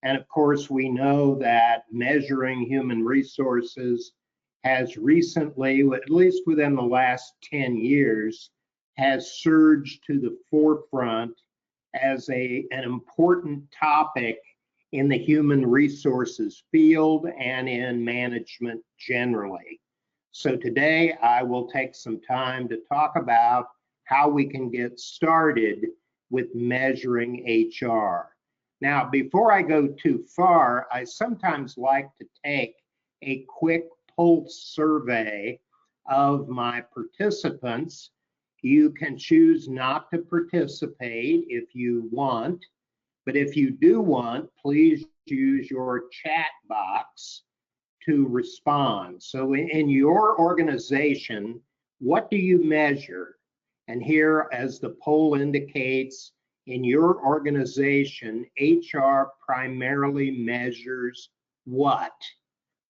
And of course, we know that measuring human resources has recently, at least within the last 10 years, has surged to the forefront as an important topic in the human resources field and in management generally. So today I will take some time to talk about how we can get started with measuring HR. Now, before I go too far, I sometimes like to take a quick pulse survey of my participants. You can choose not to participate if you want, but if you do want, please use your chat box to respond. So in your organization, what do you measure? And here, as the poll indicates, in your organization, HR primarily measures what?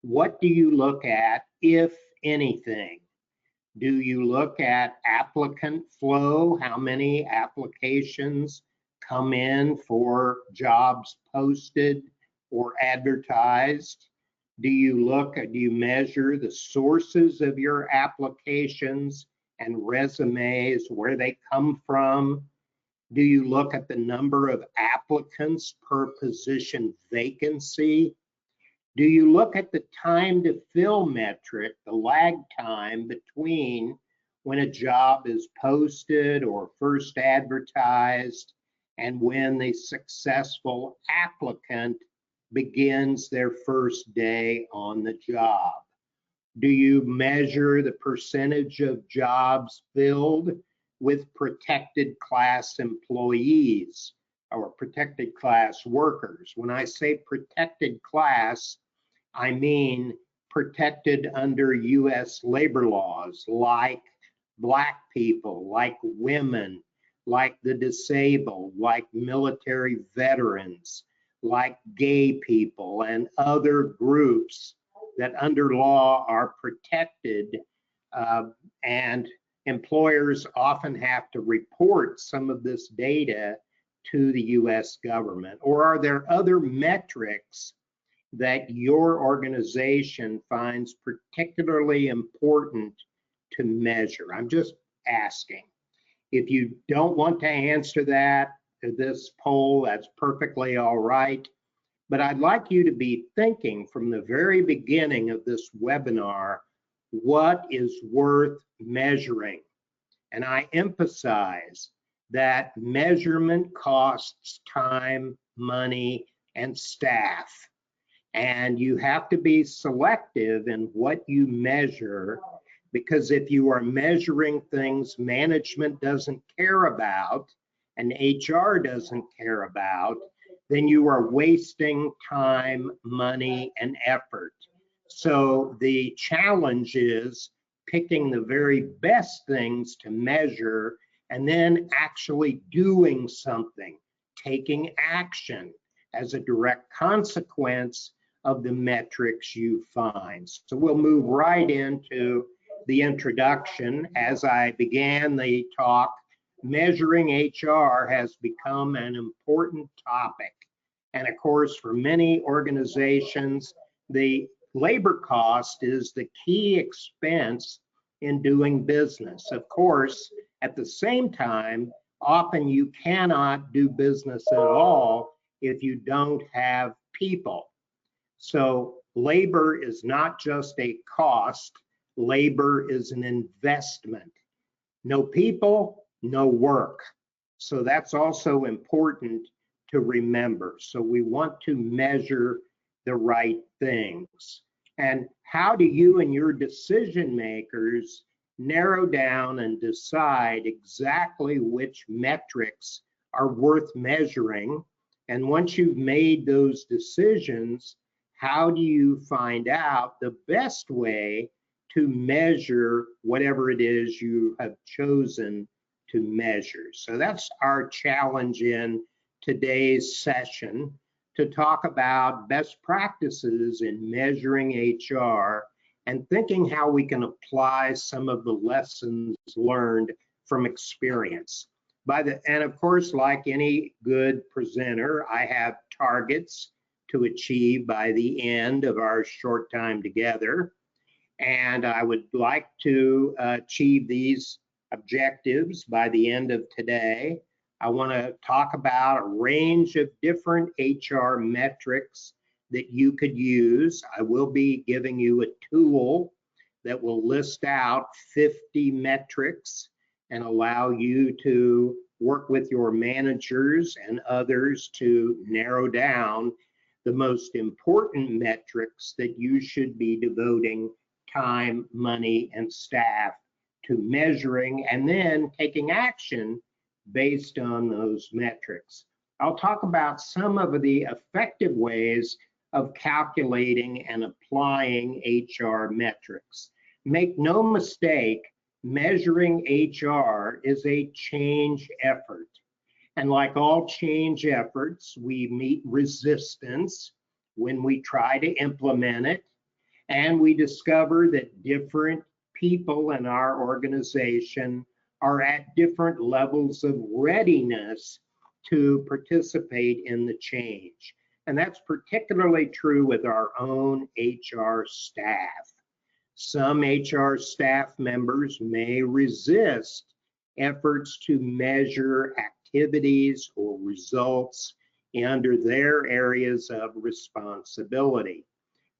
What do you look at, if anything? Do you look at applicant flow? How many applications come in for jobs posted or advertised? Do you measure the sources of your applications and resumes, where they come from? Do you look at the number of applicants per position vacancy? Do you look at the time to fill metric, the lag time between when a job is posted or first advertised and when the successful applicant begins their first day on the job? Do you measure the percentage of jobs filled with protected class employees or protected class workers? When I say protected class, I mean protected under US labor laws, like Black people, like women, like the disabled, like military veterans, like gay people, and other groups that under law are protected, and employers often have to report some of this data to the US government? Or are there other metrics that your organization finds particularly important to measure? I'm just asking. If you don't want to answer that, this poll, that's perfectly all right. But I'd like you to be thinking from the very beginning of this webinar, what is worth measuring? And I emphasize that measurement costs time, money, and staff. And you have to be selective in what you measure, because if you are measuring things management doesn't care about and HR doesn't care about, then you are wasting time, money, and effort. So the challenge is picking the very best things to measure and then actually doing something, taking action as a direct consequence of the metrics you find. So we'll move right into the introduction. As I began the talk, measuring HR has become an important topic. And of course, for many organizations, the labor cost is the key expense in doing business. Of course, at the same time, often you cannot do business at all if you don't have people. So labor is not just a cost, labor is an investment. No people, no work. So that's also important to remember. So we want to measure the right things. And how do you and your decision makers narrow down and decide exactly which metrics are worth measuring? And once you've made those decisions, how do you find out the best way to measure whatever it is you have chosen to measure? So that's our challenge in today's session, to talk about best practices in measuring HR and thinking how we can apply some of the lessons learned from experience. And of course, like any good presenter, I have targets to achieve by the end of our short time together. And I would like to achieve these objectives by the end of today. I want to talk about a range of different HR metrics that you could use. I will be giving you a tool that will list out 50 metrics and allow you to work with your managers and others to narrow down the most important metrics that you should be devoting time, money, and staff to measuring and then taking action based on those metrics. I'll talk about some of the effective ways of calculating and applying HR metrics. Make no mistake, measuring HR is a change effort. And like all change efforts, we meet resistance when we try to implement it. And we discover that different people in our organization are at different levels of readiness to participate in the change. And that's particularly true with our own HR staff. Some HR staff members may resist efforts to measure activities or results under their areas of responsibility.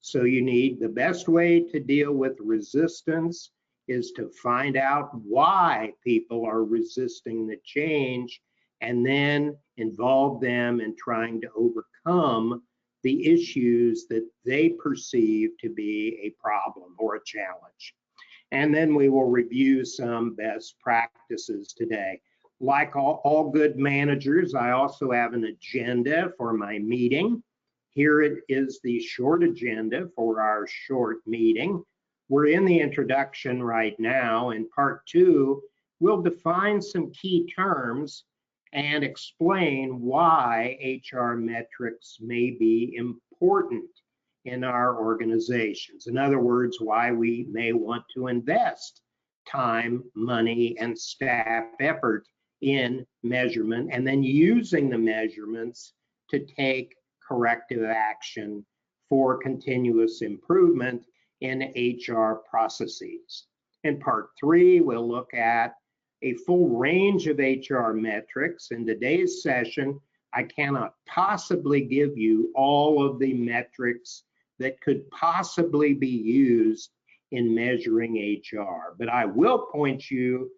So you need, the best way to deal with resistance is to find out why people are resisting the change and then involve them in trying to overcome the issues that they perceive to be a problem or a challenge. And then we will review some best practices today. Like all good managers, I also have an agenda for my meeting. Here it is, the short agenda for our short meeting. We're in the introduction right now. In part 2, we'll define some key terms and explain why HR metrics may be important in our organizations. In other words, why we may want to invest time, money, and staff effort in measurement, and then using the measurements to take corrective action for continuous improvement in HR processes. In part 3, we'll look at a full range of HR metrics. In today's session, I cannot possibly give you all of the metrics that could possibly be used in measuring HR, but I will point you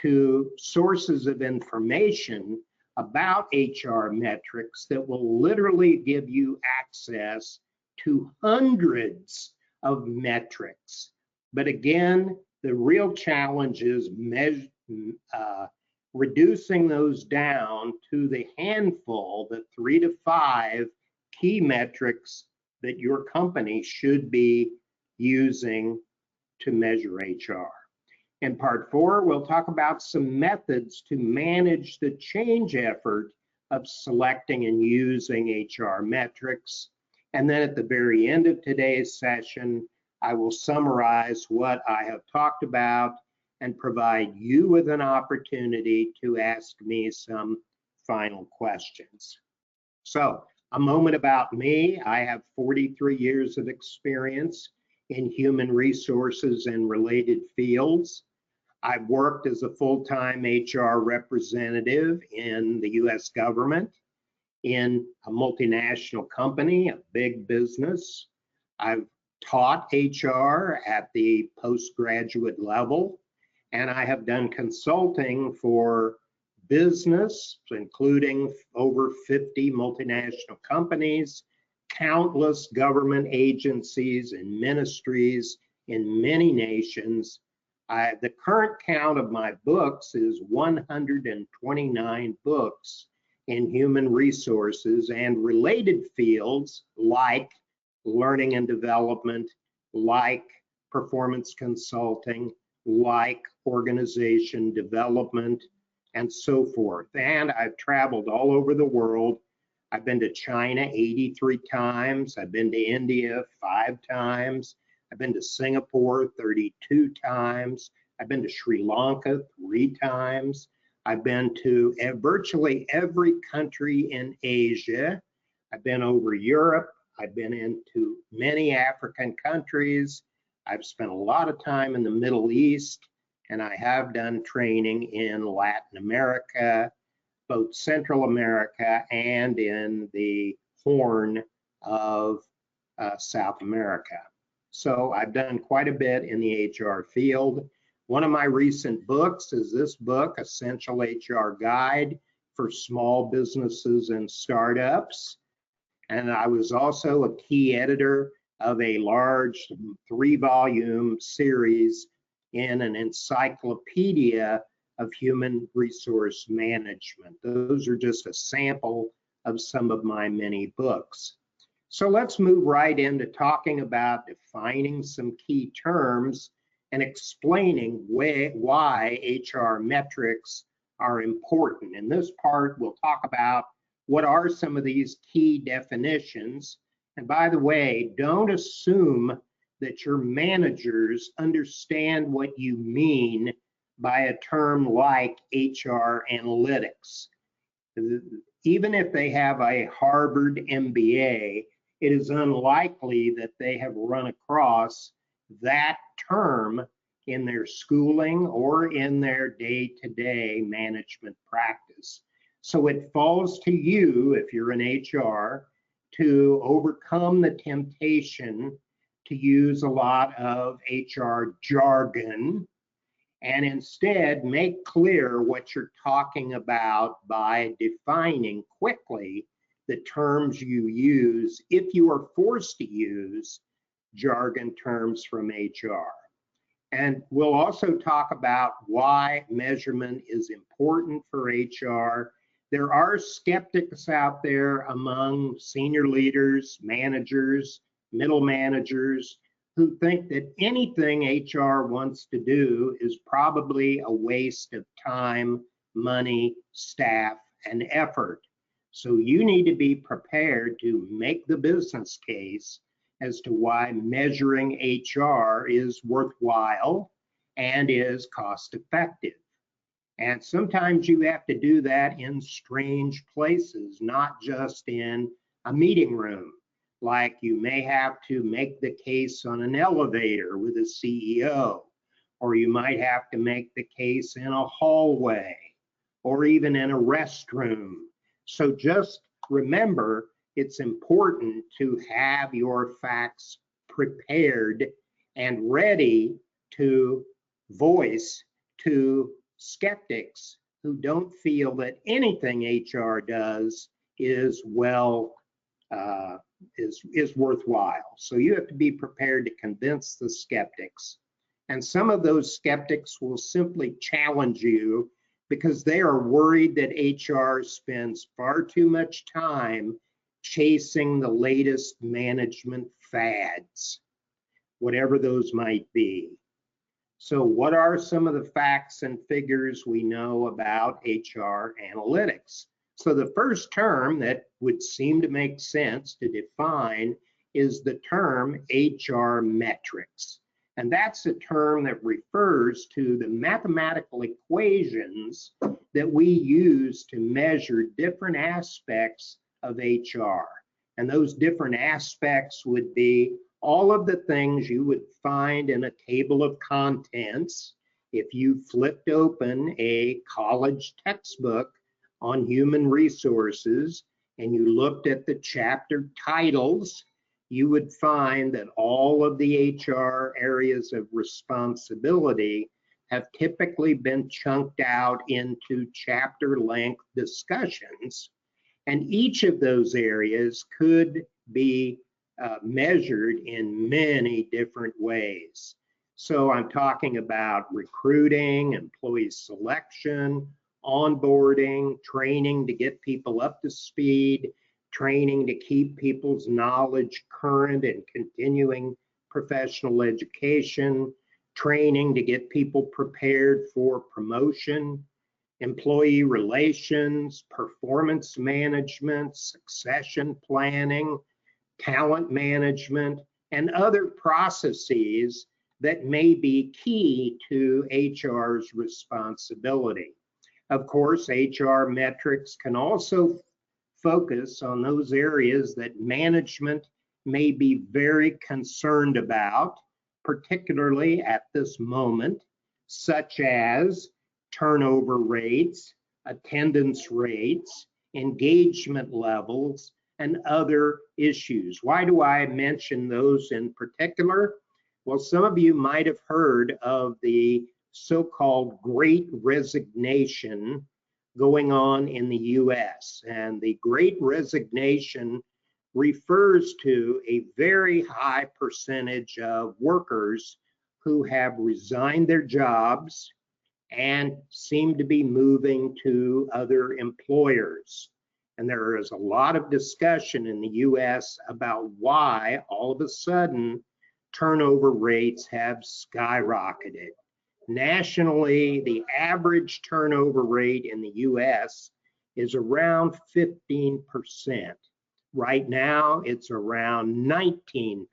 to sources of information about HR metrics that will literally give you access to hundreds of metrics. But again, the real challenge is reducing those down to the handful, the 3 to 5 key metrics that your company should be using to measure HR. In part 4, we'll talk about some methods to manage the change effort of selecting and using HR metrics. And then at the very end of today's session, I will summarize what I have talked about and provide you with an opportunity to ask me some final questions. So, a moment about me. I have 43 years of experience in human resources and related fields. I've worked as a full-time HR representative in the US government, in a multinational company, a big business. I've taught HR at the postgraduate level, and I have done consulting for business, including over 50 multinational companies, countless government agencies and ministries in many nations. The current count of my books is 129 books in human resources and related fields like learning and development, like performance consulting, like organization development, and so forth. And I've traveled all over the world. I've been to China 83 times. I've been to India 5 times. I've been to Singapore 32 times. I've been to Sri Lanka 3 times. I've been to virtually every country in Asia. I've been over Europe. I've been into many African countries. I've spent a lot of time in the Middle East, and I have done training in Latin America, both Central America and in the Horn of South America. So I've done quite a bit in the HR field. One of my recent books is this book, Essential HR Guide for Small Businesses and Startups. And I was also a key editor of a large 3-volume series in an encyclopedia of human resource management. Those are just a sample of some of my many books. So let's move right into talking about defining some key terms and explaining why HR metrics are important. In this part, we'll talk about what are some of these key definitions. And by the way, don't assume that your managers understand what you mean by a term like HR analytics. Even if they have a Harvard MBA, it is unlikely that they have run across that term in their schooling or in their day-to-day management practice. So it falls to you, if you're in HR, to overcome the temptation to use a lot of HR jargon and instead make clear what you're talking about by defining quickly the terms you use if you are forced to use jargon terms from HR. And we'll also talk about why measurement is important for HR. There are skeptics out there among senior leaders, managers, middle managers, who think that anything HR wants to do is probably a waste of time, money, staff, and effort. So you need to be prepared to make the business case as to why measuring HR is worthwhile and is cost effective. And sometimes you have to do that in strange places, not just in a meeting room. Like you may have to make the case on an elevator with a CEO, or you might have to make the case in a hallway, or even in a restroom. So just remember, it's important to have your facts prepared and ready to voice to skeptics who don't feel that anything HR does is worthwhile. So you have to be prepared to convince the skeptics. And some of those skeptics will simply challenge you because they are worried that HR spends far too much time chasing the latest management fads, whatever those might be. So what are some of the facts and figures we know about HR analytics? So the first term that would seem to make sense to define is the term HR metrics. And that's a term that refers to the mathematical equations that we use to measure different aspects of HR. And those different aspects would be all of the things you would find in a table of contents if you flipped open a college textbook on human resources and you looked at the chapter titles. You would find that all of the HR areas of responsibility have typically been chunked out into chapter length discussions. And each of those areas could be measured in many different ways. So I'm talking about recruiting, employee selection, onboarding, training to get people up to speed, training to keep people's knowledge current and continuing professional education, training to get people prepared for promotion, employee relations, performance management, succession planning, talent management, and other processes that may be key to HR's responsibility. Of course, HR metrics can also focus on those areas that management may be very concerned about, particularly at this moment, such as turnover rates, attendance rates, engagement levels, and other issues. Why do I mention those in particular? Well, some of you might have heard of the so-called Great Resignation going on in the US. And the Great Resignation refers to a very high percentage of workers who have resigned their jobs and seem to be moving to other employers. And there is a lot of discussion in the US about why all of a sudden turnover rates have skyrocketed. Nationally, the average turnover rate in the US is around 15%. Right now, it's around 19%.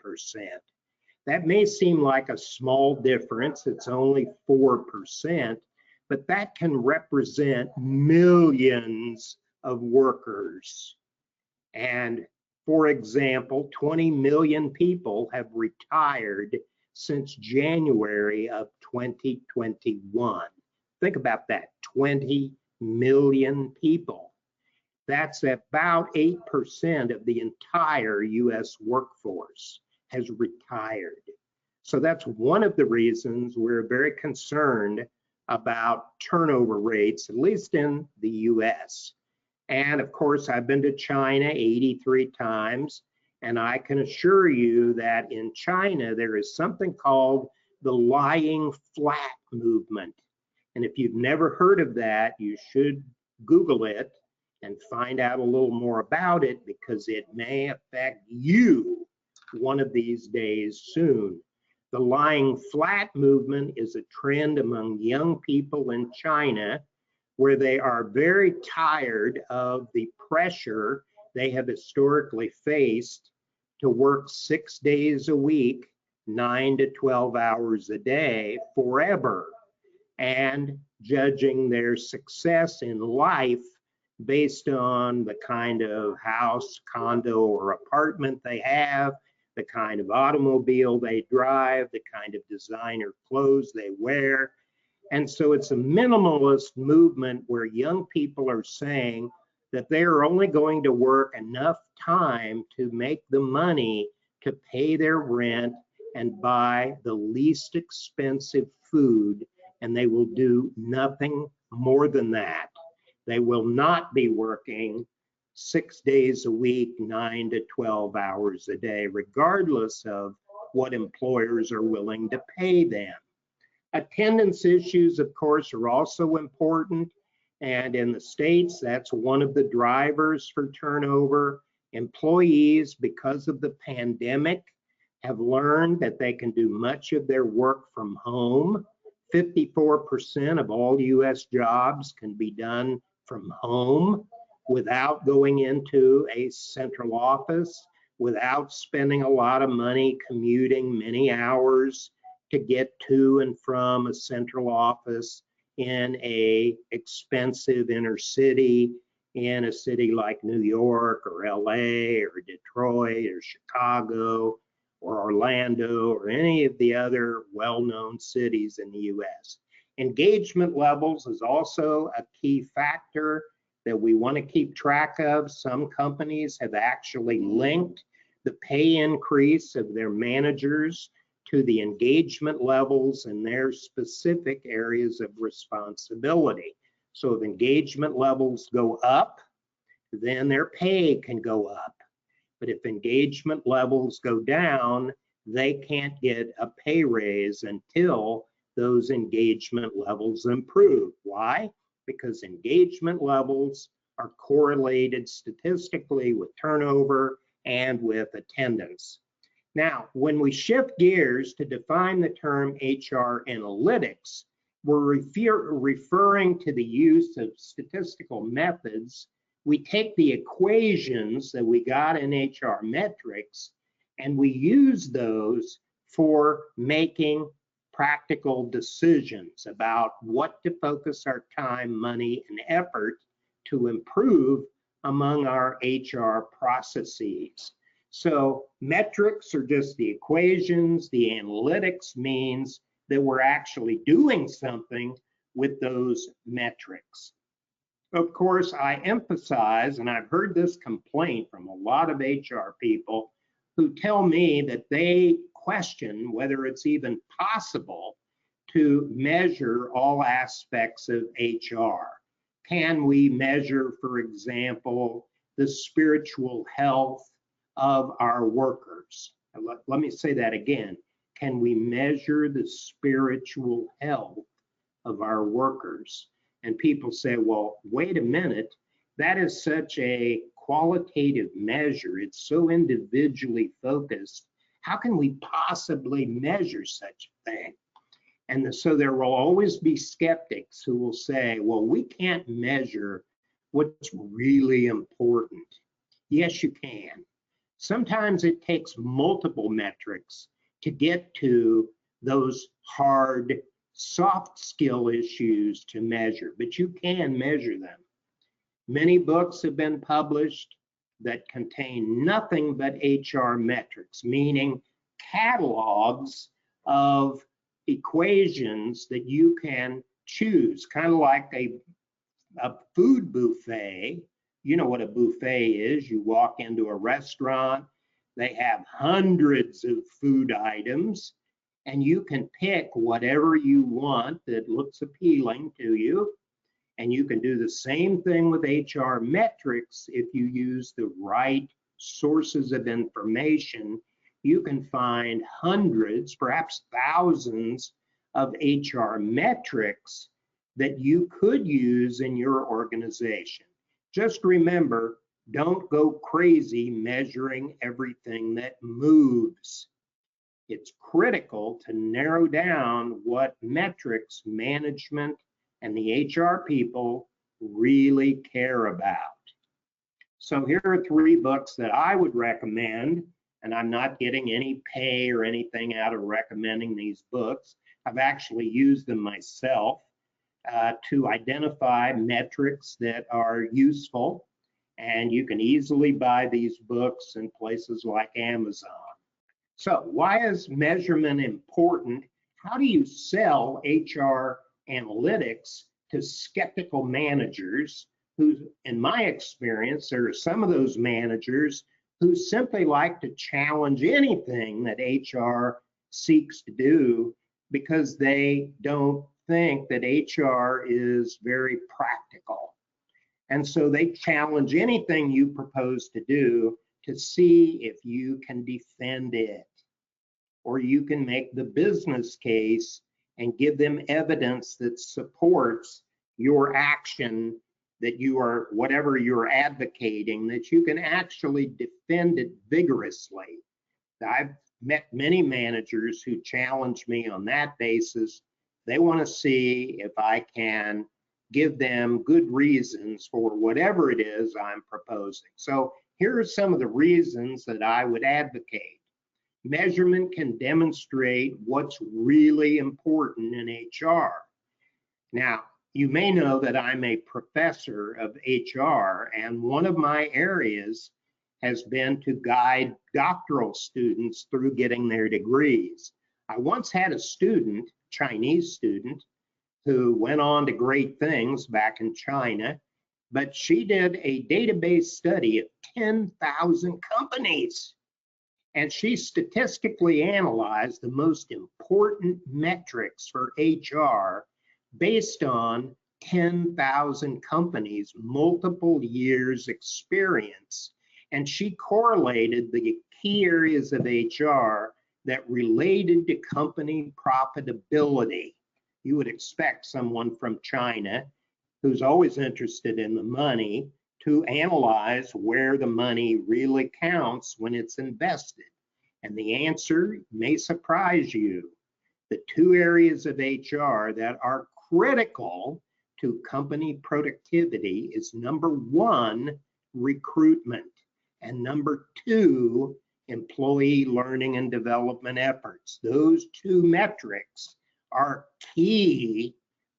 That may seem like a small difference, it's only 4%, but that can represent millions of workers. And for example, 20 million people have retired since January of 2021. Think about that, 20 million people. That's about 8% of the entire US workforce has retired. So that's one of the reasons we're very concerned about turnover rates, at least in the US. And of course, I've been to China 83 times, and I can assure you that in China, there is something called the lying flat movement. And if you've never heard of that, you should Google it and find out a little more about it, because it may affect you one of these days soon. The lying flat movement is a trend among young people in China where they are very tired of the pressure they have historically faced to work 6 days a week, 9 to 12 hours a day forever, and judging their success in life based on the kind of house, condo, or apartment they have, the kind of automobile they drive, the kind of designer clothes they wear. And so it's a minimalist movement where young people are saying that they are only going to work enough time to make the money to pay their rent and buy the least expensive food, and they will do nothing more than that. They will not be working 6 days a week, 9 to 12 hours a day, regardless of what employers are willing to pay them. Attendance issues, of course, are also important. And in the States, that's one of the drivers for turnover. Employees, because of the pandemic, have learned that they can do much of their work from home. 54% of all US jobs can be done from home without going into a central office, without spending a lot of money commuting many hours to get to and from a central office in a expensive inner city, in a city like New York or LA or Detroit or Chicago or Orlando or any of the other well-known cities in the US. Engagement levels is also a key factor that we want to keep track of. Some companies have actually linked the pay increase of their managers to the engagement levels in their specific areas of responsibility. So if engagement levels go up, then their pay can go up. But if engagement levels go down, they can't get a pay raise until those engagement levels improve. Why? Because engagement levels are correlated statistically with turnover and with attendance. Now, when we shift gears to define the term HR analytics, we're referring to the use of statistical methods. We take the equations that we got in HR metrics and we use those for making practical decisions about what to focus our time, money, and effort to improve among our HR processes. So metrics are just the equations. The analytics means that we're actually doing something with those metrics. Of course, I emphasize, and I've heard this complaint from a lot of HR people who tell me that they question whether it's even possible to measure all aspects of HR. Can we measure, for example, the spiritual health of our workers? Let me say that again. Can we measure the spiritual health of our workers? And people say, well, wait a minute, that is such a qualitative measure. It's so individually focused. How can we possibly measure such a thing? And so there will always be skeptics who will say, well, we can't measure what's really important. Yes, you can. Sometimes it takes multiple metrics to get to those hard, soft skill issues to measure, but you can measure them. Many books have been published that contain nothing but HR metrics, meaning catalogs of equations that you can choose, kind of like a food buffet. You know what a buffet is. You walk into a restaurant, they have hundreds of food items, and you can pick whatever you want that looks appealing to you. And you can do the same thing with HR metrics if you use the right sources of information. You can find hundreds, perhaps thousands of HR metrics that you could use in your organization. Just remember, don't go crazy measuring everything that moves. It's critical to narrow down what metrics management and the HR people really care about. So here are 3 books that I would recommend, and I'm not getting any pay or anything out of recommending these books. I've actually used them myself to identify metrics that are useful, and you can easily buy these books in places like Amazon. So why is measurement important? How do you sell HR analytics to skeptical managers who, in my experience, there are some of those managers who simply like to challenge anything that HR seeks to do because they don't think that HR is very practical. And so they challenge anything you propose to do to see if you can defend it, or you can make the business case and give them evidence that supports your action, that you are, whatever you're advocating, that you can actually defend it vigorously. I've met many managers who challenge me on that basis. They want to see if I can give them good reasons for whatever it is I'm proposing. So here are some of the reasons that I would advocate. Measurement can demonstrate what's really important in HR. Now, you may know that I'm a professor of HR, and one of my areas has been to guide doctoral students through getting their degrees. I once had a student, Chinese student, who went on to great things back in China, but she did a database study of 10,000 companies. And she statistically analyzed the most important metrics for HR based on 10,000 companies, multiple years experience. And she correlated the key areas of HR that related to company profitability. You would expect someone from China who's always interested in the money to analyze where the money really counts when it's invested. And the answer may surprise you. The 2 areas of HR that are critical to company productivity is number 1, recruitment, and number 2, employee learning and development efforts. Those 2 metrics are key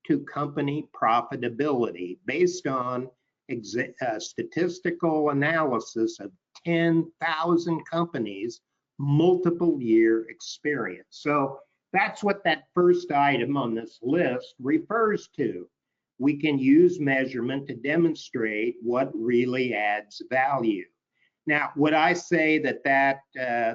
to company profitability based on statistical analysis of 10,000 companies, multiple year experience. So that's what that first item on this list refers to. We can use measurement to demonstrate what really adds value. Now, would I say that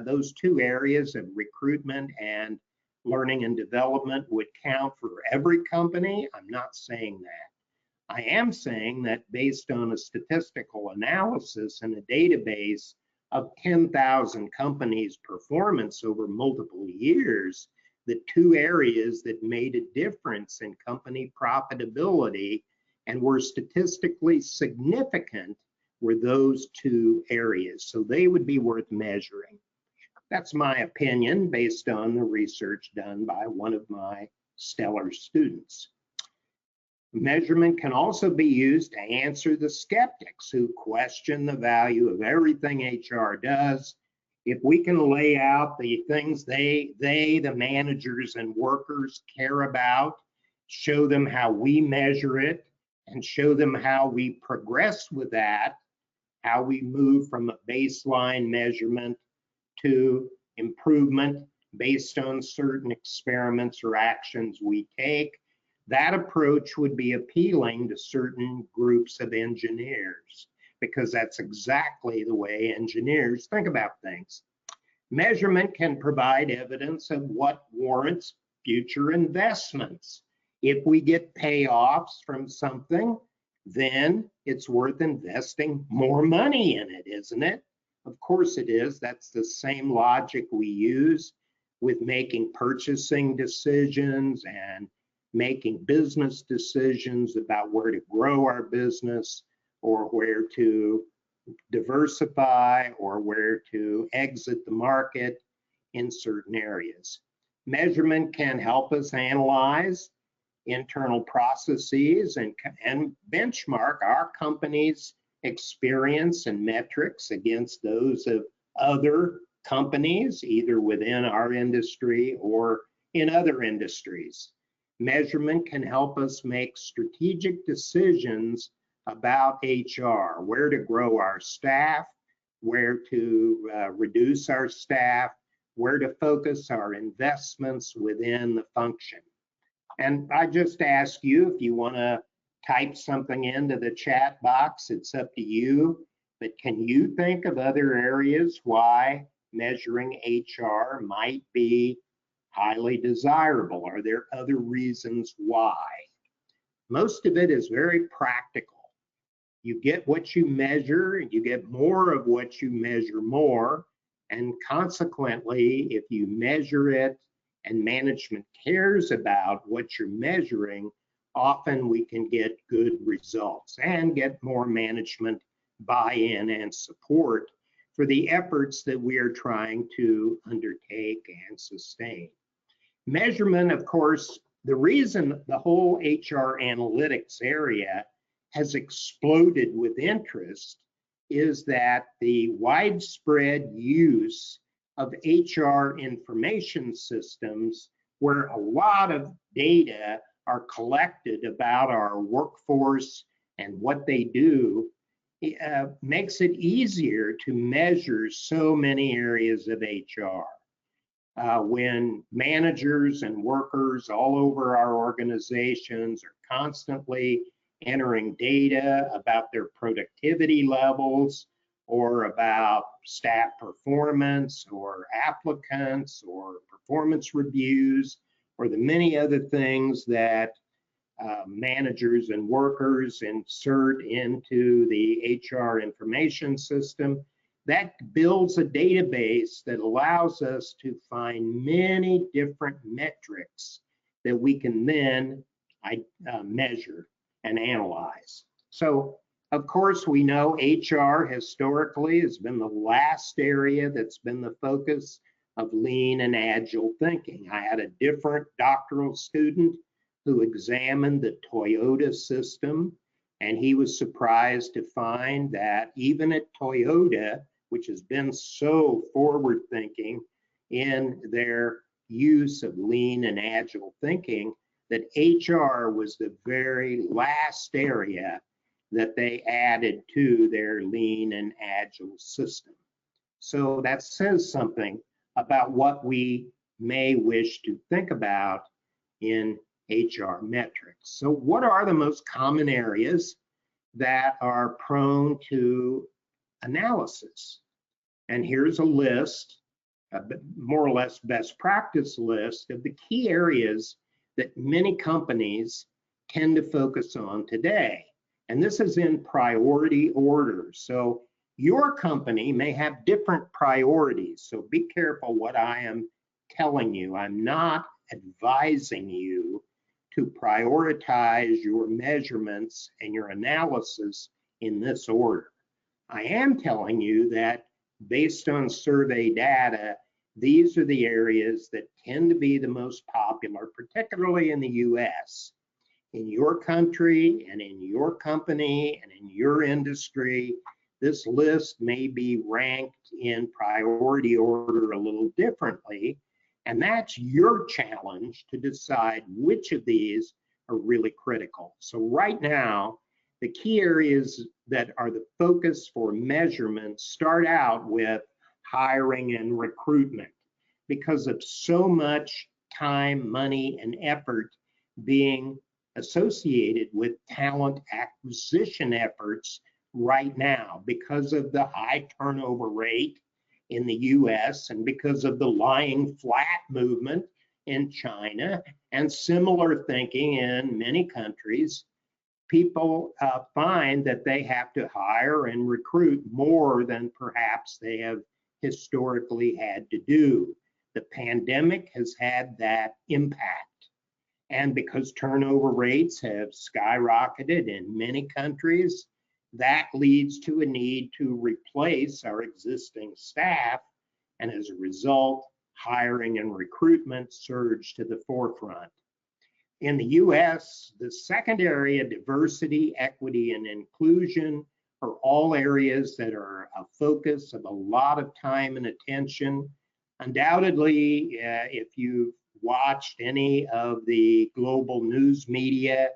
those two areas of recruitment and learning and development would count for every company? I'm not saying that. I am saying that based on a statistical analysis and a database of 10,000 companies' performance over multiple years, the two areas that made a difference in company profitability and were statistically significant were those two areas. So they would be worth measuring. That's my opinion based on the research done by one of my stellar students. Measurement can also be used to answer the skeptics who question the value of everything HR does. If we can lay out the things the managers and workers care about, show them how we measure it, and show them how we progress with that, how we move from a baseline measurement to improvement based on certain experiments or actions we take, that approach would be appealing to certain groups of engineers, because that's exactly the way engineers think about things. Measurement can provide evidence of what warrants future investments. If we get payoffs from something, then it's worth investing more money in it, isn't it? Of course it is. That's the same logic we use with making purchasing decisions and making business decisions about where to grow our business or where to diversify or where to exit the market in certain areas. Measurement can help us analyze internal processes and benchmark our company's experience and metrics against those of other companies, either within our industry or in other industries. Measurement can help us make strategic decisions about HR, where to grow our staff, where to reduce our staff, where to focus our investments within the function. And I just ask you, if you want to type something into the chat box, it's up to you. But can you think of other areas why measuring HR might be highly desirable? Are there other reasons why? Most of it is very practical. You get what you measure, and you get more of what you measure more. And consequently, if you measure it and management cares about what you're measuring, often we can get good results and get more management buy-in and support for the efforts that we are trying to undertake and sustain. Measurement, of course, the reason the whole HR analytics area has exploded with interest is that the widespread use of HR information systems, where a lot of data are collected about our workforce and what they do, makes it easier to measure so many areas of HR. When managers and workers all over our organizations are constantly entering data about their productivity levels or about staff performance or applicants or performance reviews or the many other things that managers and workers insert into the HR information system, that builds a database that allows us to find many different metrics that we can then measure and analyze. So, of course, we know HR historically has been the last area that's been the focus of lean and agile thinking. I had a different doctoral student who examined the Toyota system, and he was surprised to find that even at Toyota, which has been so forward thinking in their use of lean and agile thinking, that HR was the very last area that they added to their lean and agile system. So that says something about what we may wish to think about in HR metrics. So what are the most common areas that are prone to analysis? And here's a list, a more or less best practice list of the key areas that many companies tend to focus on today. And this is in priority order. So your company may have different priorities. So be careful what I am telling you. I'm not advising you to prioritize your measurements and your analysis in this order. I am telling you that based on survey data, these are the areas that tend to be the most popular, particularly in the US. In your country and in your company and in your industry, this list may be ranked in priority order a little differently, and that's your challenge to decide which of these are really critical. So right now, the key areas that are the focus for measurement start out with hiring and recruitment because of so much time, money, and effort being associated with talent acquisition efforts right now because of the high turnover rate in the US and because of the lying flat movement in China and similar thinking in many countries. People find that they have to hire and recruit more than perhaps they have historically had to do. The pandemic has had that impact. And because turnover rates have skyrocketed in many countries, that leads to a need to replace our existing staff. And as a result, hiring and recruitment surge to the forefront. In the US, the second area, diversity, equity, and inclusion, are all areas that are a focus of a lot of time and attention. Undoubtedly, if you've watched any of the global news media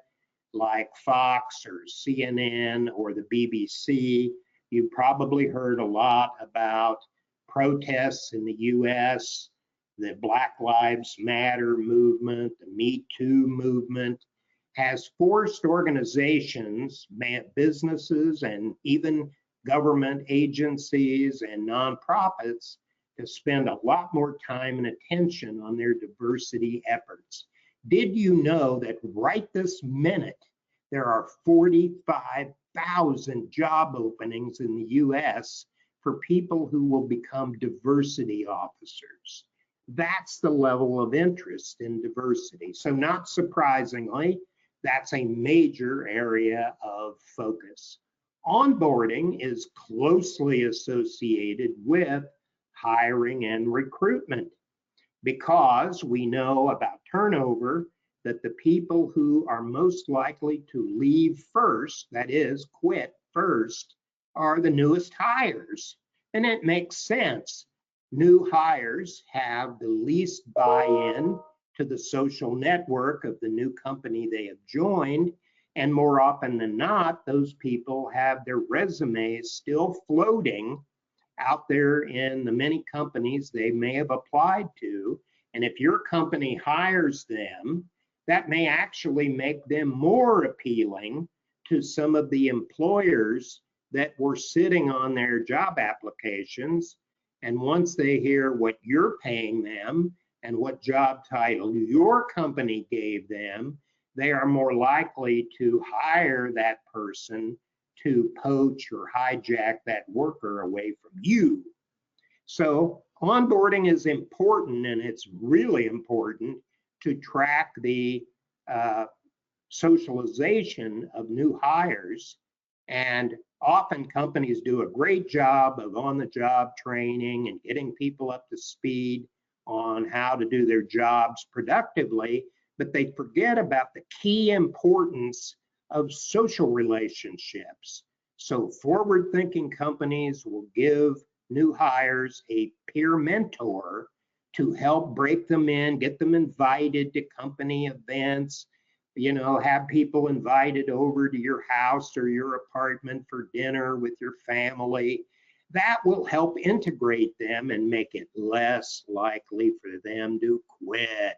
like Fox or CNN or the BBC, you probably heard a lot about protests in the US, the Black Lives Matter movement, the Me Too movement has forced organizations, businesses, and even government agencies and nonprofits to spend a lot more time and attention on their diversity efforts. Did you know that right this minute, there are 45,000 job openings in the US for people who will become diversity officers? That's the level of interest in diversity. So not surprisingly, that's a major area of focus. Onboarding is closely associated with hiring and recruitment because we know about turnover that the people who are most likely to leave first, that is, quit first, are the newest hires. And it makes sense. New hires have the least buy-in to the social network of the new company they have joined. And more often than not, those people have their resumes still floating out there in the many companies they may have applied to. And if your company hires them, that may actually make them more appealing to some of the employers that were sitting on their job applications. And once they hear what you're paying them and what job title your company gave them, they are more likely to hire that person to poach or hijack that worker away from you. So onboarding is important, and it's really important to track the socialization of new hires. And often companies do a great job of on-the-job training and getting people up to speed on how to do their jobs productively, but they forget about the key importance of social relationships. So forward-thinking companies will give new hires a peer mentor to help break them in, get them invited to company events, have people invited over to your house or your apartment for dinner with your family. That will help integrate them and make it less likely for them to quit,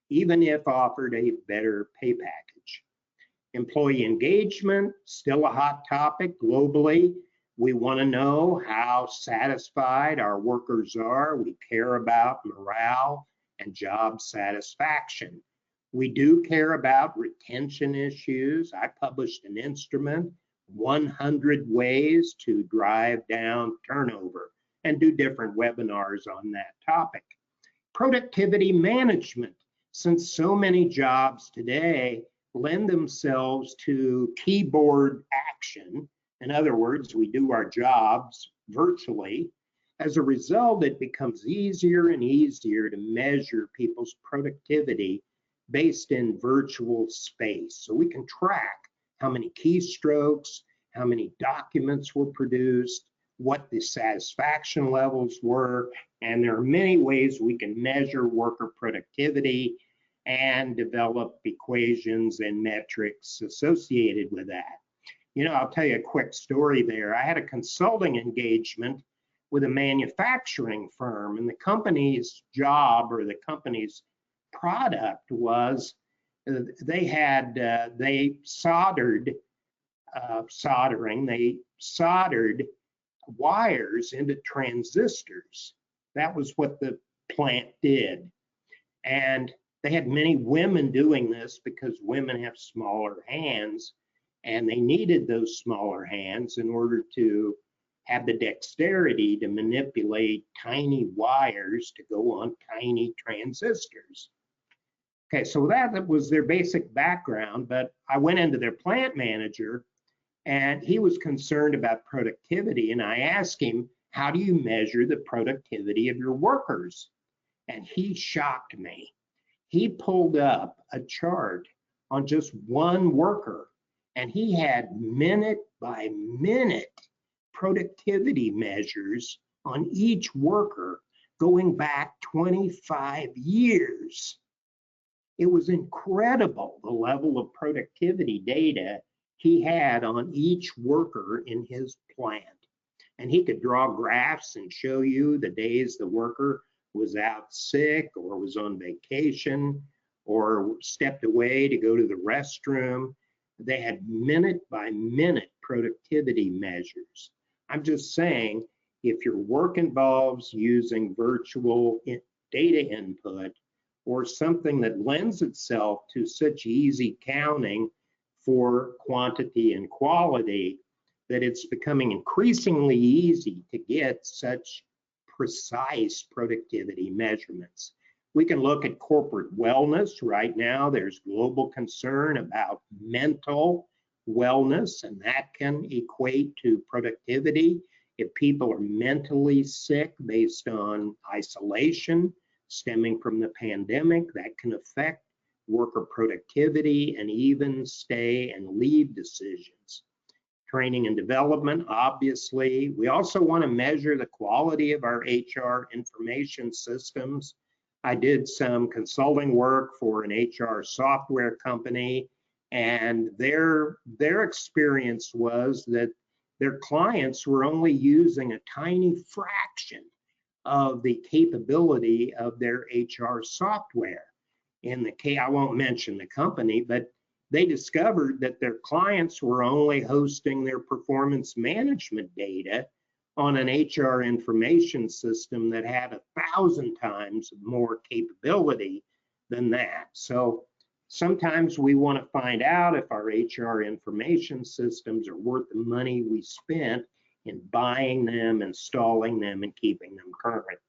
even if offered a better pay package. Employee engagement, still a hot topic globally. We want to know how satisfied our workers are. We care about morale and job satisfaction. We do care about retention issues. I published an instrument, 100 ways to drive down turnover, and do different webinars on that topic. Productivity management, since so many jobs today lend themselves to keyboard action. In other words, we do our jobs virtually. As a result, it becomes easier and easier to measure people's productivity based in virtual space. So we can track how many keystrokes, how many documents were produced, what the satisfaction levels were, and there are many ways we can measure worker productivity and develop equations and metrics associated with that. I'll tell you a quick story there. I had a consulting engagement with a manufacturing firm, and the company's job or the company's product was they soldered wires into transistors. That was what the plant did. And they had many women doing this because women have smaller hands, and they needed those smaller hands in order to have the dexterity to manipulate tiny wires to go on tiny transistors. Okay, so that was their basic background, but I went into their plant manager and he was concerned about productivity, and I asked him, how do you measure the productivity of your workers? And he shocked me. He pulled up a chart on just one worker, and he had minute by minute productivity measures on each worker going back 25 years. It was incredible, the level of productivity data he had on each worker in his plant. And he could draw graphs and show you the days the worker was out sick or was on vacation or stepped away to go to the restroom. They had minute by minute productivity measures. I'm just saying, if your work involves using virtual data input or something that lends itself to such easy counting for quantity and quality, that it's becoming increasingly easy to get such precise productivity measurements. We can look at corporate wellness. Right now, there's global concern about mental wellness, and that can equate to productivity. If people are mentally sick based on isolation stemming from the pandemic, that can affect worker productivity and even stay and leave decisions. Training and development, obviously. We also want to measure the quality of our HR information systems. I did some consulting work for an HR software company, and their experience was that their clients were only using a tiny fraction of the capability of their HR software. I won't mention the company, but they discovered that their clients were only hosting their performance management data on an HR information system that had 1,000 times more capability than that. So sometimes we want to find out if our HR information systems are worth the money we spent in buying them, installing them, and keeping them current.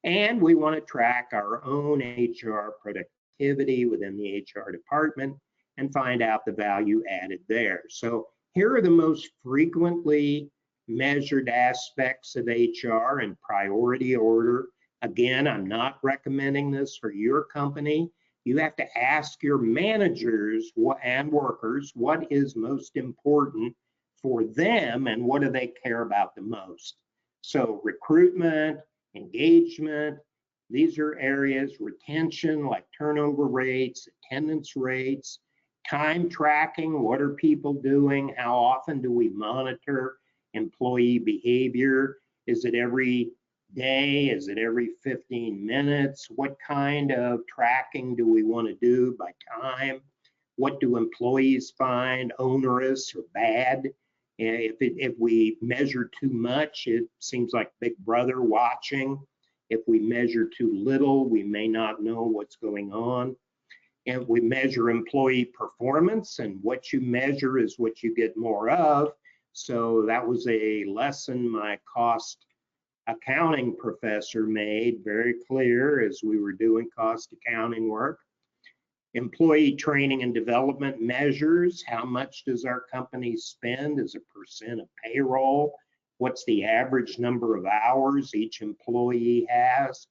And we want to track our own HR productivity within the HR department and find out the value added there. So here are the most frequently measured aspects of HR in priority order. Again, I'm not recommending this for your company. You have to ask your managers and workers what is most important for them and what do they care about the most. So recruitment, engagement, these are areas, retention like turnover rates, attendance rates, time tracking, what are people doing, how often do we monitor employee behavior, is it every day, is it every 15 minutes, what kind of tracking do we want to do by time, what do employees find onerous or bad. And if we measure too much, it seems like Big Brother watching. If we measure too little, we may not know what's going on. And we measure employee performance, and what you measure is what you get more of. So that was a lesson my cost accounting professor made very clear as we were doing cost accounting work. Employee training and development measures, how much does our company spend as a percent of payroll? What's the average number of hours each employee has?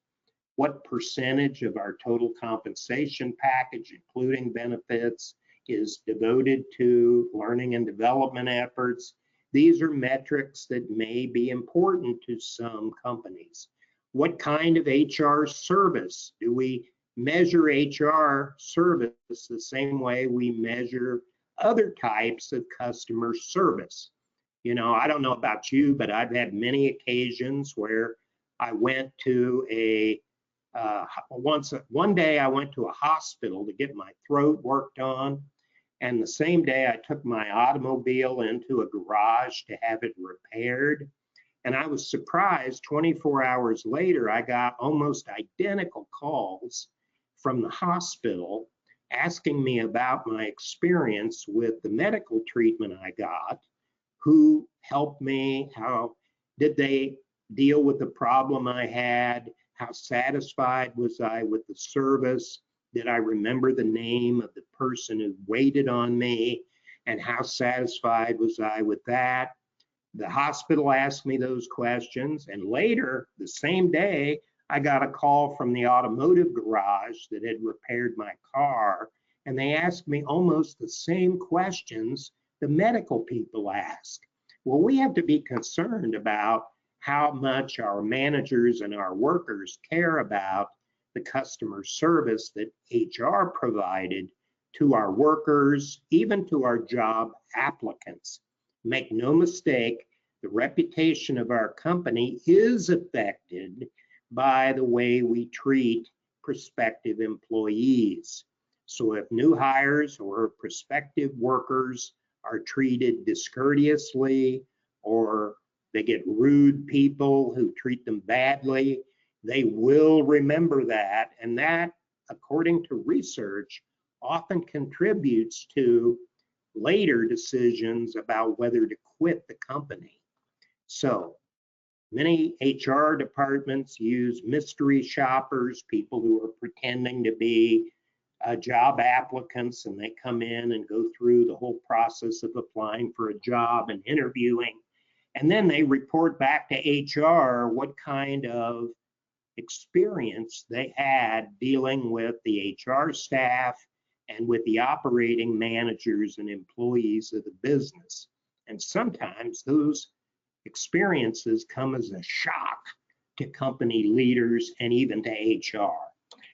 What percentage of our total compensation package, including benefits, is devoted to learning and development efforts? These are metrics that may be important to some companies. What kind of HR service? Do we measure HR service the same way we measure other types of customer service? You know, I don't know about you, but I've had many occasions where I went to one day I went to a hospital to get my throat worked on, and the same day I took my automobile into a garage to have it repaired. And I was surprised 24 hours later, I got almost identical calls from the hospital asking me about my experience with the medical treatment I got, who helped me, how did they deal with the problem I had, how satisfied was I with the service, did I remember the name of the person who waited on me, and how satisfied was I with that. The hospital asked me those questions, and later, the same day, I got a call from the automotive garage that had repaired my car, and they asked me almost the same questions the medical people ask. Well, we have to be concerned about how much our managers and our workers care about the customer service that HR provided to our workers, even to our job applicants. Make no mistake, the reputation of our company is affected by the way we treat prospective employees. So if new hires or prospective workers are treated discourteously, or they get rude people who treat them badly, they will remember that. And that, according to research, often contributes to later decisions about whether to quit the company. So many HR departments use mystery shoppers, people who are pretending to be job applicants, and they come in and go through the whole process of applying for a job and interviewing. And then they report back to HR what kind of experience they had dealing with the HR staff and with the operating managers and employees of the business. And sometimes those experiences come as a shock to company leaders and even to HR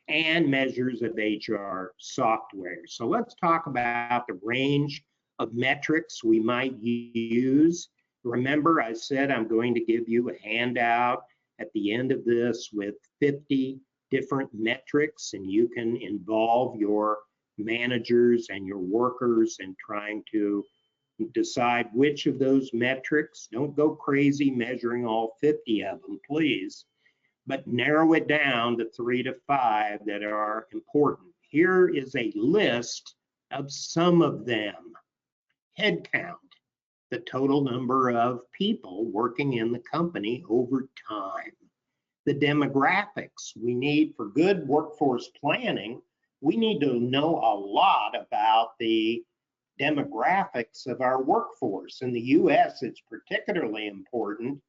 and measures of HR software. So let's talk about the range of metrics we might use. Remember, I said I'm going to give you a handout at the end of this with 50 different metrics, and you can involve your managers and your workers in trying to decide which of those metrics. Don't go crazy measuring all 50 of them, please, but narrow it down to 3 to 5 that are important. Here is a list of some of them. Headcount, the total number of people working in the company over time. The demographics we need for good workforce planning. We need to know a lot about the demographics of our workforce. In the US, it's particularly important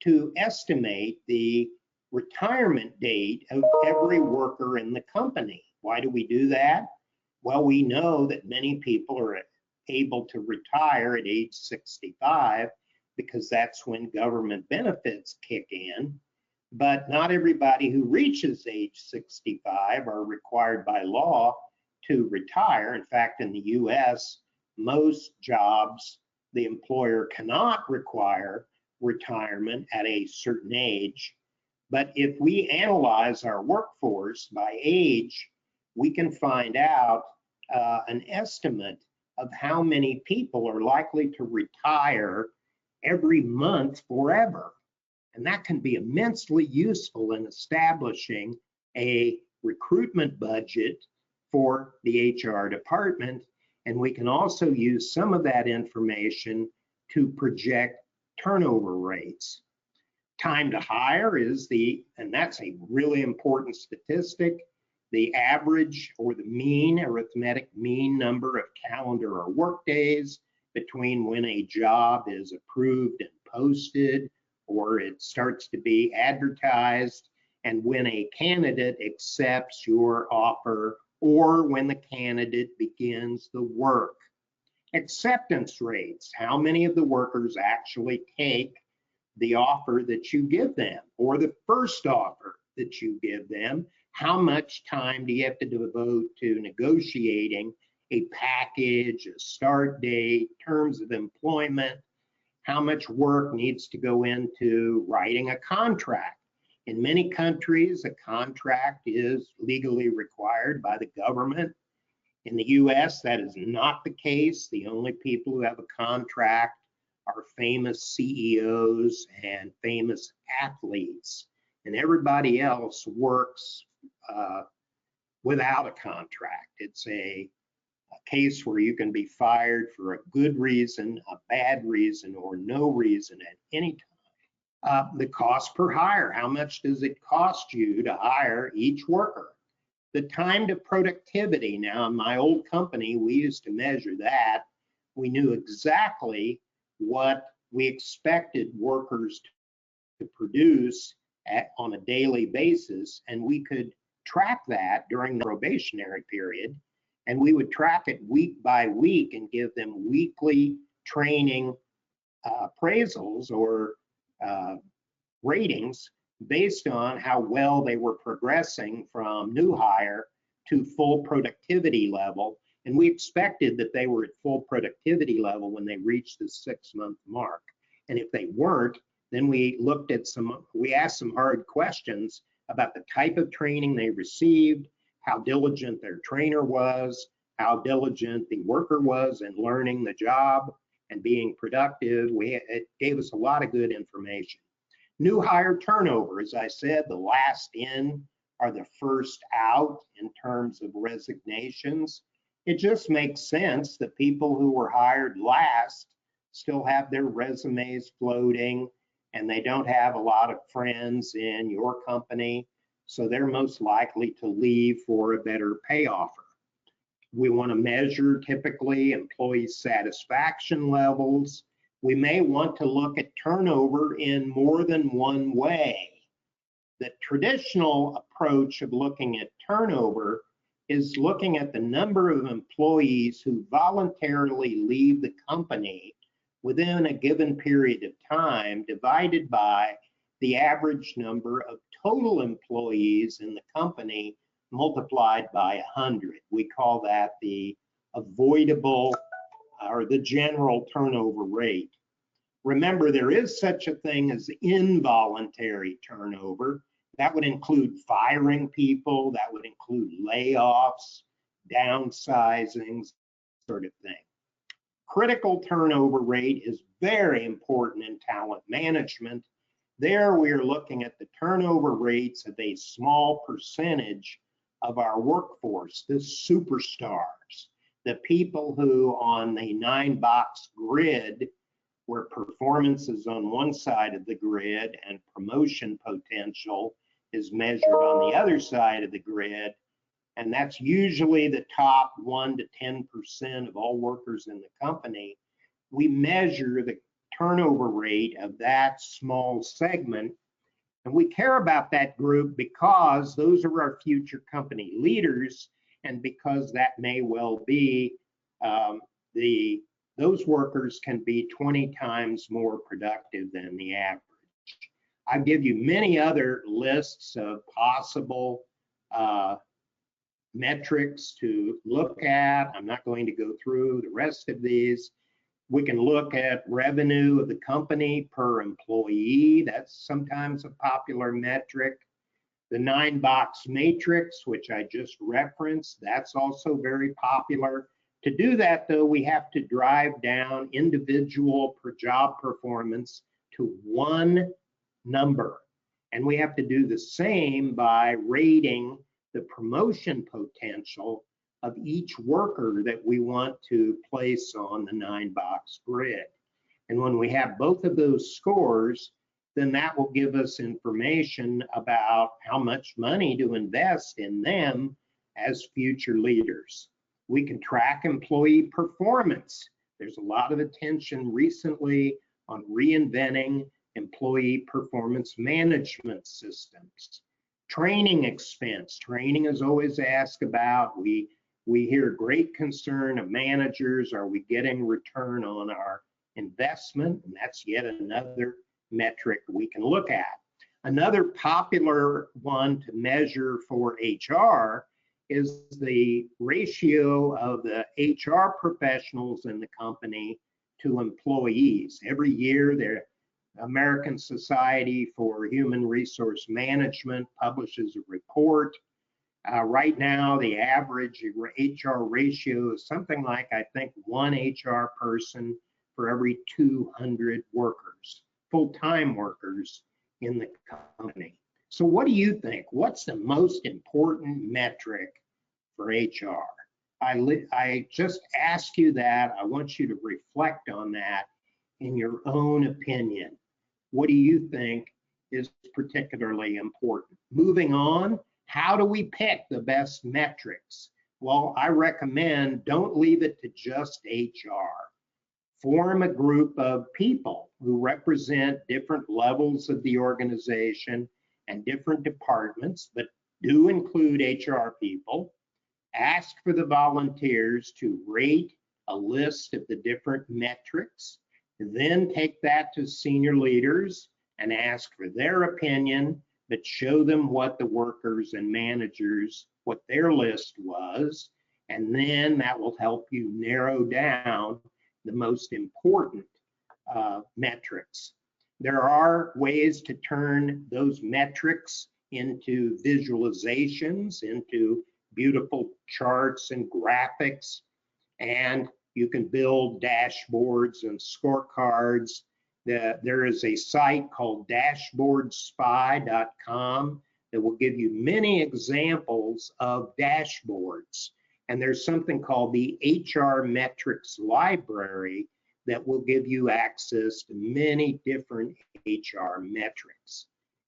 to estimate the retirement date of every worker in the company. Why do we do that? Well, we know that many people are able to retire at age 65 because that's when government benefits kick in. But not everybody who reaches age 65 are required by law to retire. In fact, in the US, most jobs, the employer cannot require retirement at a certain age. But if we analyze our workforce by age, we can find out an estimate of how many people are likely to retire every month forever. And that can be immensely useful in establishing a recruitment budget for the HR department. And we can also use some of that information to project turnover rates. Time to hire is and that's a really important statistic, the average or the mean, arithmetic mean number of calendar or work days between when a job is approved and posted, or it starts to be advertised, and when a candidate accepts your offer, or when the candidate begins the work. Acceptance rates, how many of the workers actually take the offer that you give them, or the first offer that you give them. How much time do you have to devote to negotiating a package, a start date, terms of employment? How much work needs to go into writing a contract? In many countries, a contract is legally required by the government. In the US, that is not the case. The only people who have a contract are famous CEOs and famous athletes, and everybody else works without a contract. It's a case where you can be fired for a good reason, a bad reason, or no reason at any time. The cost per hire, how much does it cost you to hire each worker? The time to productivity. Now, in my old company, we used to measure that. We knew exactly what we expected workers to produce on a daily basis, and we could track that during the probationary period, and we would track it week by week and give them weekly training appraisals or ratings based on how well they were progressing from new hire to full productivity level. And we expected that they were at full productivity level when they reached the 6-month mark. And if they weren't, then we asked some hard questions about the type of training they received, how diligent their trainer was, how diligent the worker was in learning the job and being productive. It gave us a lot of good information. New hire turnover, as I said, the last in are the first out in terms of resignations. It just makes sense that people who were hired last still have their resumes floating, and they don't have a lot of friends in your company, so they're most likely to leave for a better pay offer. We want to measure typically employee satisfaction levels. We may want to look at turnover in more than one way. The traditional approach of looking at turnover is looking at the number of employees who voluntarily leave the company within a given period of time, divided by the average number of total employees in the company multiplied by 100. We call that the avoidable or the general turnover rate. Remember, there is such a thing as involuntary turnover. That would include firing people, that would include layoffs, downsizings, sort of thing. Critical turnover rate is very important in talent management. There we are looking at the turnover rates of a small percentage of our workforce, the superstars, the people who on the 9-box grid, where performance is on one side of the grid and promotion potential is measured on the other side of the grid, and that's usually the top 1 to 10% of all workers in the company. We measure the turnover rate of that small segment, and we care about that group because those are our future company leaders, and because that may well be those workers can be 20 times more productive than the average. I give you many other lists of possible metrics to look at. I'm not going to go through the rest of these. We can look at revenue of the company per employee. That's sometimes a popular metric. The 9-box matrix, which I just referenced, that's also very popular. To do that, though, we have to drive down individual per job performance to one number. And we have to do the same by rating the promotion potential of each worker that we want to place on the 9-box grid. And when we have both of those scores, then that will give us information about how much money to invest in them as future leaders. We can track employee performance. There's a lot of attention recently on reinventing employee performance management systems. Training expense. Training is always asked about. We hear great concern of managers. Are we getting return on our investment? And that's yet another metric we can look at. Another popular one to measure for HR is the ratio of the HR professionals in the company to employees. Every year, the American Society for Human Resource Management publishes a report. Right now, the average HR ratio is something like, I think, 1 HR person for every 200 workers, full-time workers in the company. So what do you think? What's the most important metric for HR? I just ask you that. I want you to reflect on that in your own opinion. What do you think is particularly important? Moving on, how do we pick the best metrics? Well, I recommend don't leave it to just HR. Form a group of people who represent different levels of the organization and different departments, but do include HR people. Ask for the volunteers to rate a list of the different metrics, then take that to senior leaders and ask for their opinion, but show them what the workers and managers, what their list was, and then that will help you narrow down the most important metrics. There are ways to turn those metrics into visualizations, into beautiful charts and graphics, and you can build dashboards and scorecards. There is a site called dashboardspy.com that will give you many examples of dashboards. And there's something called the HR Metrics Library that will give you access to many different HR metrics.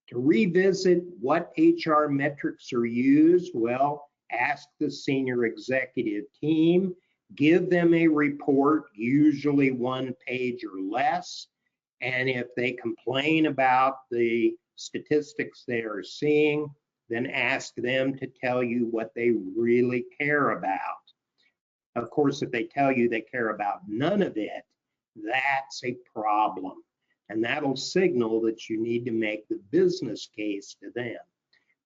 To revisit what HR metrics are used, well, ask the senior executive team, give them a report, usually 1 page or less, and if they complain about the statistics they are seeing, then ask them to tell you what they really care about. Of course, if they tell you they care about none of it, that's a problem. And that'll signal that you need to make the business case to them.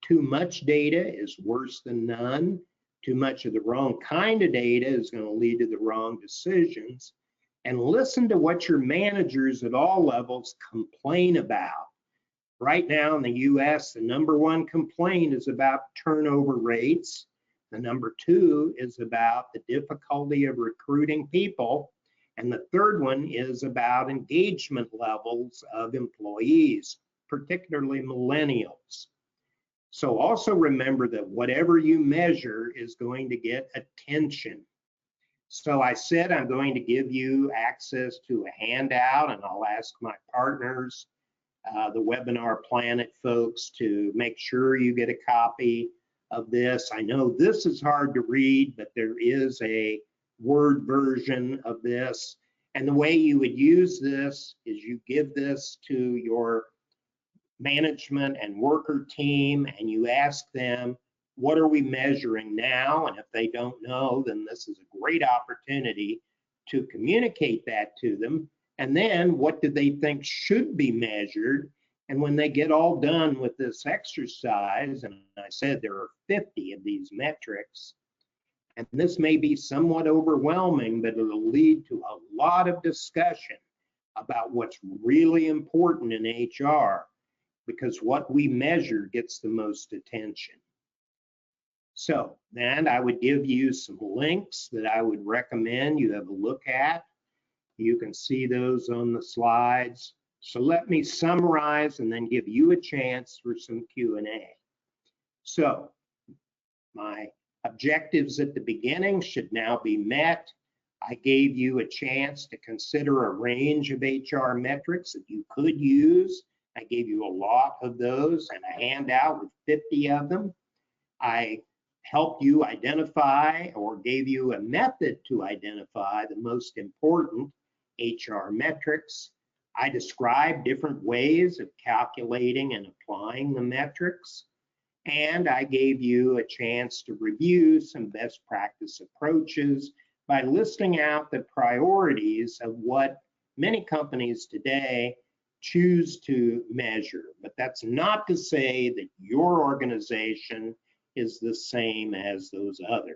Too much data is worse than none. Too much of the wrong kind of data is going to lead to the wrong decisions. And listen to what your managers at all levels complain about. Right now in the US, the #1 complaint is about turnover rates. The #2 is about the difficulty of recruiting people. And the third one is about engagement levels of employees, particularly millennials. So also remember that whatever you measure is going to get attention. So I said I'm going to give you access to a handout, and I'll ask my partners, the Webinar Planet folks, to make sure you get a copy of this. I know this is hard to read, but there is a Word version of this. And the way you would use this is you give this to your management and worker team, and you ask them, what are we measuring now? And if they don't know, then this is a great opportunity to communicate that to them. And then what do they think should be measured? And when they get all done with this exercise, and I said there are 50 of these metrics, and this may be somewhat overwhelming, but it'll lead to a lot of discussion about what's really important in HR, because what we measure gets the most attention. So then I would give you some links that I would recommend you have a look at. You can see those on the slides. So let me summarize and then give you a chance for some Q&A. So my objectives at the beginning should now be met. I gave you a chance to consider a range of HR metrics that you could use. I gave you a lot of those and a handout with 50 of them. I helped you identify or gave you a method to identify the most important HR metrics. I described different ways of calculating and applying the metrics. And I gave you a chance to review some best practice approaches by listing out the priorities of what many companies today choose to measure. But that's not to say that your organization is the same as those others.